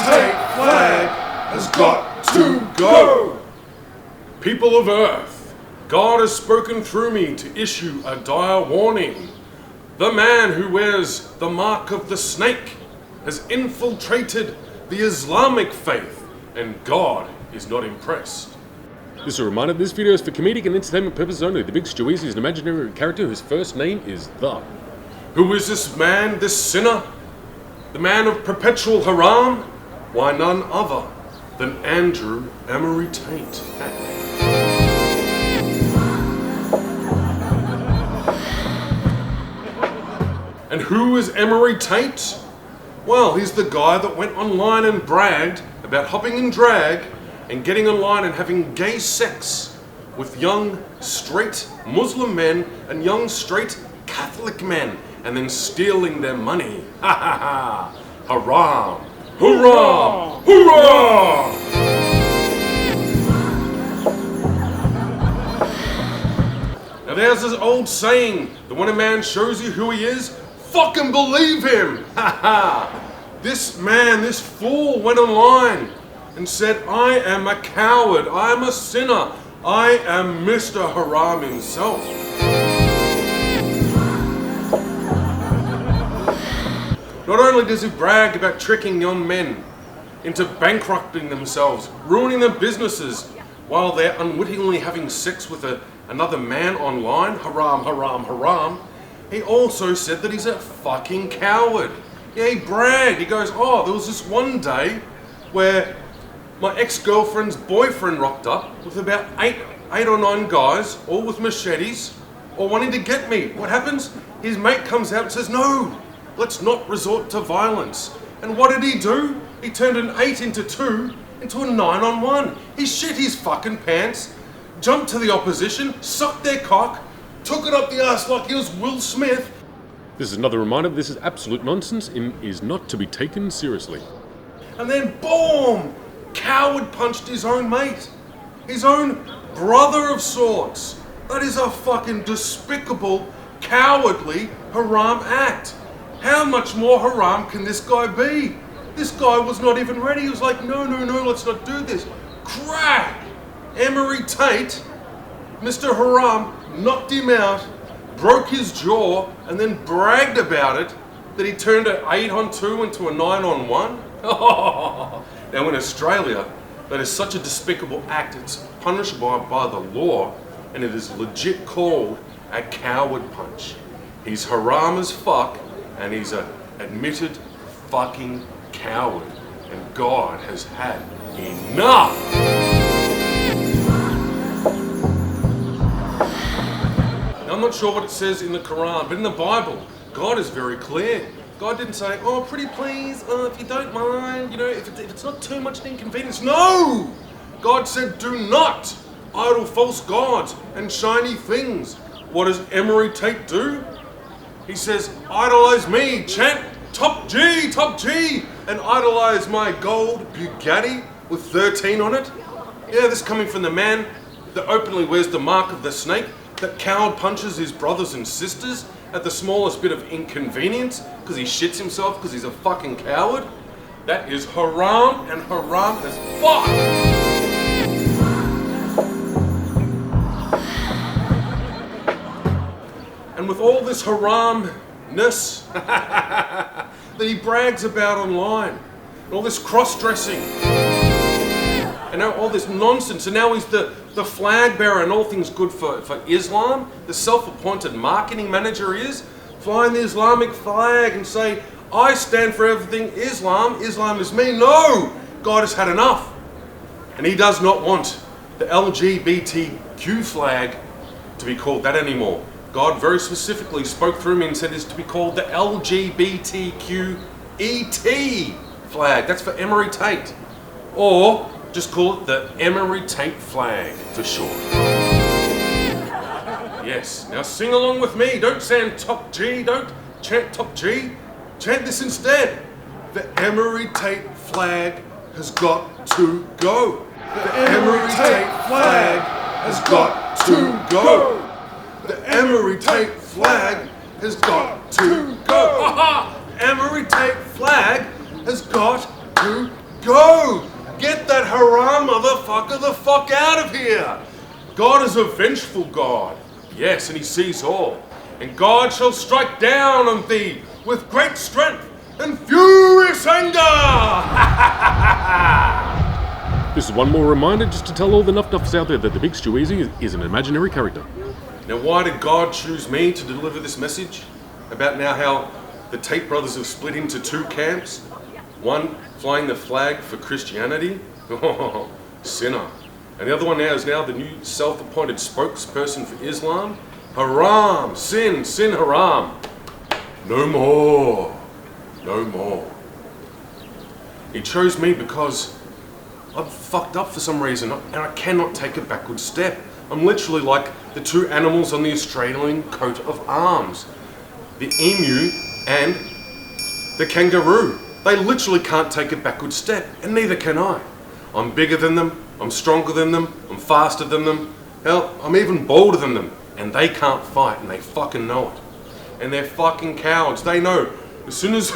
Tate flag has got to go! People of Earth, God has spoken through me to issue a dire warning. The man who wears the mark of the snake has infiltrated the Islamic faith, and God is not impressed. This is a reminder, this video is for comedic and entertainment purposes only. The Big Stewie is an imaginary character whose first name is The. Who is this man, this sinner? The man of perpetual haram? Why, none other than Andrew Emory Tate. And who is Emory Tate? Well, he's the guy that went online and bragged about hopping in drag and getting online and having gay sex with young straight Muslim men and young straight Catholic men and then stealing their money. Ha ha ha! Haram! Hurrah! Hurrah! Now there's this old saying that when a man shows you who he is, fucking believe him! Ha ha! This man, this fool went online and said, I am a coward, I am a sinner, I am Mr. Haram himself. Not only does he brag about tricking young men into bankrupting themselves, ruining their businesses, while they're unwittingly having sex with another man online, haram, haram, haram, he also said that he's a fucking coward. Yeah, he bragged. He goes, oh, there was this one day where my ex-girlfriend's boyfriend rocked up with about eight or nine guys, all with machetes, all wanting to get me. What happens? His mate comes out and says, no, let's not resort to violence. And what did he do? He turned an 8 into 2 into a 9-on-1. He shit his fucking pants, jumped to the opposition, sucked their cock, took it up the ass like he was Will Smith. This is another reminder, this is absolute nonsense and is not to be taken seriously. And then, boom! Coward punched his own mate. His own brother of sorts. That is a fucking despicable, cowardly, haram act. How much more haram can this guy be? This guy was not even ready. He was like, no, let's not do this. Crack! Emory Tate, Mr. Haram, knocked him out, broke his jaw, and then bragged about it, that he turned an 8-on-2 into a 9-on-1. Now in Australia, that is such a despicable act, it's punishable by the law, and it is legit called a coward punch. He's haram as fuck, and he's an admitted fucking coward, and God has had enough! I'm not sure what it says in the Quran, but in the Bible, God is very clear. God didn't say, oh, pretty please, if you don't mind, if it's not too much an inconvenience. No! God said, do not idol false gods and shiny things. What does Emory Tate do? He says, idolize me, chant top G, and idolize my gold Bugatti with 13 on it. Yeah, this coming from the man that openly wears the mark of the snake, that coward punches his brothers and sisters at the smallest bit of inconvenience because he shits himself because he's a fucking coward. That is haram, and haram as fuck! And with all this haramness that he brags about online, and all this cross-dressing, and now all this nonsense, and now he's the flag bearer and all things good for Islam, the self-appointed marketing manager he is, flying the Islamic flag and say, I stand for everything Islam is me. No! God has had enough. And he does not want the LGBTQ flag to be called that anymore. God very specifically spoke through me and said it's to be called the LGBTQET flag. That's for Emory Tate. Or just call it the Emory Tate flag for short. Yes, now sing along with me. Don't chant top G, don't chant top G. Chant this instead. The Emory Tate flag has got to go. The Emory Tate flag has got to go. The Emory Tate flag has got to go. Emory Tate flag has got to Go! Get that haram motherfucker the fuck out of here! God is a vengeful God. Yes, and he sees all. And God shall strike down on thee with great strength and furious anger! This is one more reminder just to tell all the nuff-nuffs out there that the Big Steweezy is an imaginary character. Now, why did God choose me to deliver this message? About now how the Tate brothers have split into two camps. One flying the flag for Christianity. Oh, sinner. And the other one now is the new self-appointed spokesperson for Islam. Haram, sin, haram. No more, no more. He chose me because I'm fucked up for some reason and I cannot take a backward step. I'm literally like the two animals on the Australian coat of arms. The emu and the kangaroo. They literally can't take a backward step, and neither can I. I'm bigger than them, I'm stronger than them, I'm faster than them. Hell, I'm even bolder than them, and they can't fight, and they fucking know it. And they're fucking cowards. They know as soon as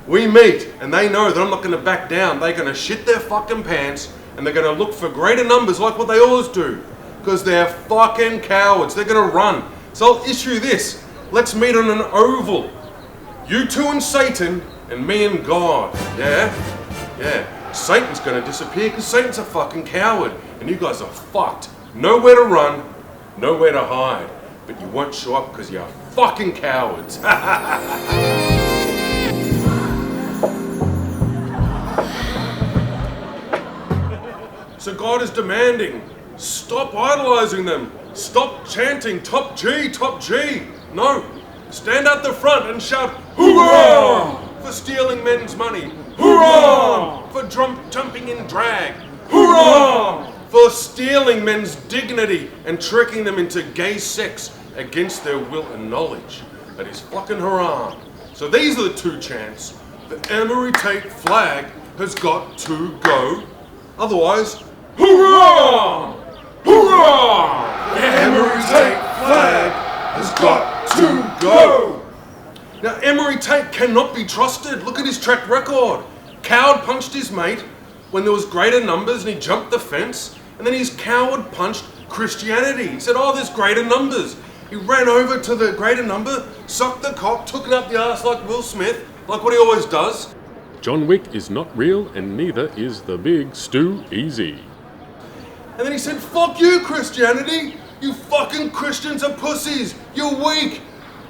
we meet, and they know that I'm not gonna back down, they're gonna shit their fucking pants, and they're gonna look for greater numbers like what they always do. Because they're fucking cowards, they're gonna run. So I'll issue this. Let's meet on an oval. You two and Satan, and me and God. Yeah. Satan's gonna disappear because Satan's a fucking coward. And you guys are fucked. Nowhere to run, nowhere to hide. But you won't show up because you're fucking cowards. So God is demanding, stop idolizing them. Stop chanting top G, top G. No. Stand at the front and shout, hoorah! For stealing men's money. Hoorah! For jumping in drag. Hoorah! For stealing men's dignity and tricking them into gay sex against their will and knowledge. That is fucking haram. So these are the two chants. The Emory Tate flag has got to go. Otherwise, hoorah! Hoorah! The Emory Tate flag has got to go! Now, Emory Tate cannot be trusted. Look at his track record. Coward punched his mate when there was greater numbers and he jumped the fence. And then he's coward punched Christianity. He said, oh, there's greater numbers. He ran over to the greater number, sucked the cock, took it up the arse like Will Smith, like what he always does. John Wick is not real, and neither is the Big Steweezy. And then he said, fuck you, Christianity. You fucking Christians are pussies. You're weak.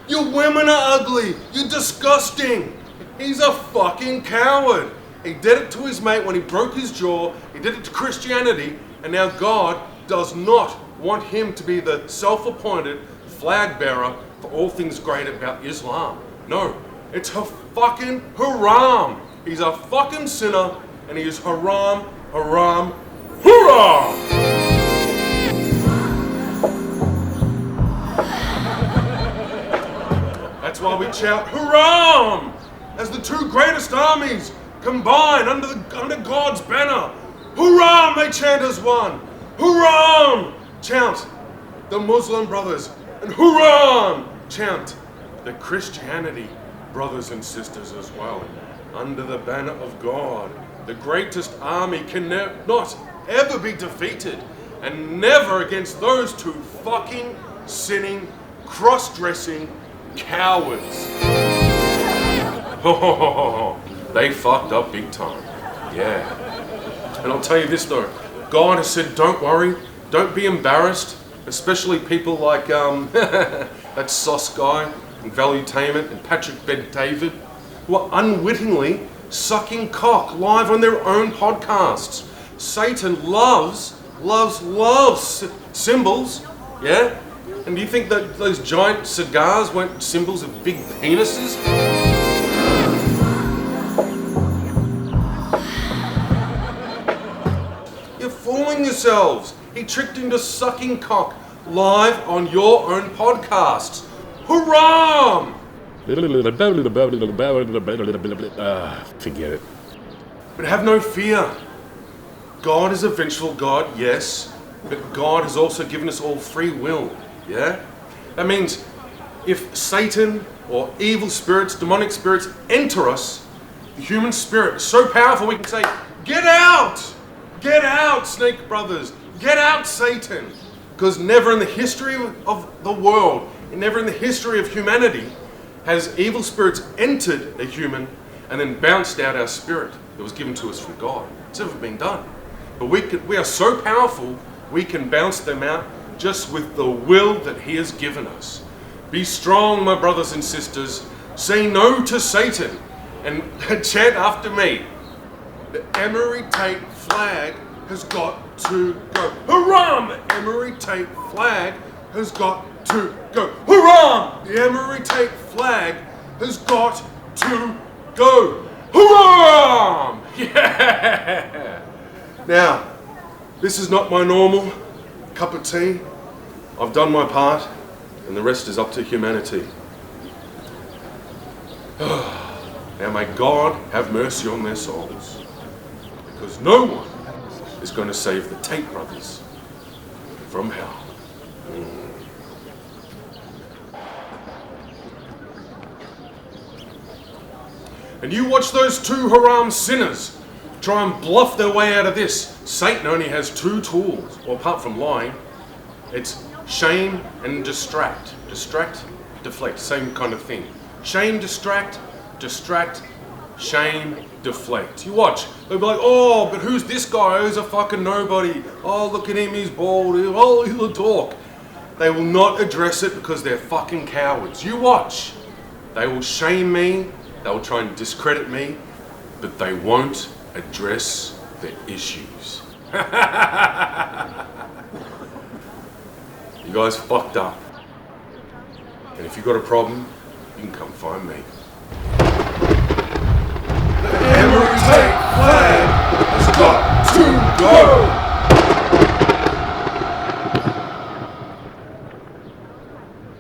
Your women are ugly. You're disgusting. He's a fucking coward. He did it to his mate when he broke his jaw. He did it to Christianity. And now God does not want him to be the self-appointed flag bearer for all things great about Islam. No, it's a fucking haram. He's a fucking sinner and he is haram, haram, hoorah! That's why we shout haram as the two greatest armies combine under God's banner. Haram, they chant as one. Haram, chant the Muslim brothers, and haram, chant the Christianity brothers and sisters as well. Under the banner of God, the greatest army can not ever be defeated, and never against those two fucking sinning, cross-dressing cowards. They fucked up big time. Yeah. And I'll tell you this though, God has said, don't worry, don't be embarrassed, especially people like that sauce guy and Valuetainment and Patrick Bet-David, who are unwittingly sucking cock live on their own podcasts. Satan loves symbols, yeah? And do you think that those giant cigars weren't symbols of big penises? You're fooling yourselves. He tricked into sucking cock live on your own podcasts. Hurrah! Forget it. But have no fear. God is a vengeful God, yes, but God has also given us all free will, yeah? That means if Satan or evil spirits, demonic spirits enter us, The human spirit is so powerful we can say, get out! Get out, Snake Brothers! Get out, Satan! Because never in the history of the world, and never in the history of humanity, has evil spirits entered a human and then bounced out our spirit that was given to us from God. It's never been done. But we are so powerful, we can bounce them out just with the will that He has given us. Be strong, my brothers and sisters. Say no to Satan. And chant after me. The Emory Tate flag has got to go. Hurrah! The Emory Tate flag has got to go. Hurrah! The Emory Tate flag has got to go. Hurrah! Yeah! Now, this is not my normal cup of tea. I've done my part, and the rest is up to humanity. Now may God have mercy on their souls, because no one is going to save the Tate brothers from hell. And you watch those two haram sinners try and bluff their way out of this. Satan only has two tools, well, apart from lying. It's shame and distract. Distract, deflect, same kind of thing. Shame, distract, shame, deflect. You watch, they'll be like, oh, but who's this guy? Who's a fucking nobody? Oh, look at him, he's bald. Oh, he'll talk. They will not address it because they're fucking cowards. You watch. They will shame me, they will try and discredit me, but they won't address the issues. You guys fucked up. And if you've got a problem, you can come find me. The Emory Tate flag has got to go!